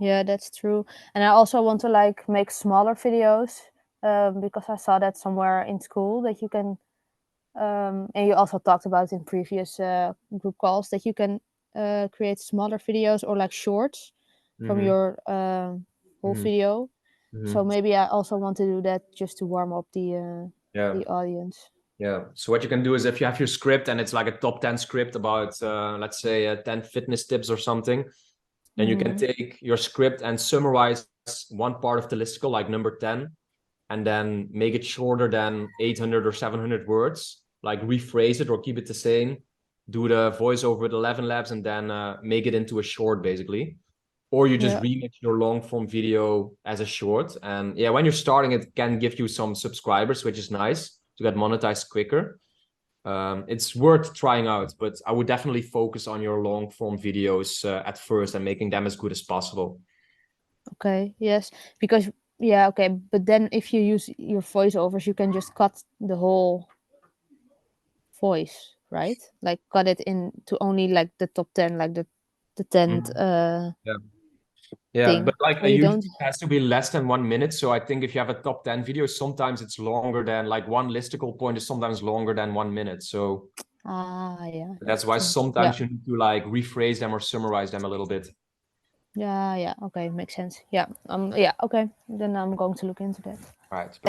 Yeah, that's true. And I also want to like make smaller videos because I saw that somewhere in school that you can, and you also talked about in previous group calls that you can create smaller videos or like shorts from your whole video. So maybe I also want to do that just to warm up the audience. Yeah. So what you can do is if you have your script and it's like a top 10 script about, let's say 10 fitness tips or something, then you can take your script and summarize one part of the listicle, like number 10, and then make it shorter than 800 or 700 words, like rephrase it or keep it the same, do the voiceover with 11 labs, and then make it into a short, basically. Or you just remix your long form video as a short. And yeah, when you're starting, it can give you some subscribers, which is nice to get monetized quicker. It's worth trying out, but I would definitely focus on your long form videos at first and making them as good as possible. Okay, yes, because okay, but then if you use your voiceovers, you can just cut the whole voice, right? Like cut it into only like the top 10, like the 10th Yeah. Yeah, thing. but like Or you usually don't. it has to be less than 1 minute. So I think if you have a top 10 video, sometimes it's longer than like one listicle point is sometimes longer than 1 minute. So Yeah, that's why true. Yeah. sometimes you need to like rephrase them or summarize them a little bit. Yeah, okay, makes sense. Yeah. Yeah, okay. Then I'm going to look into that. All right.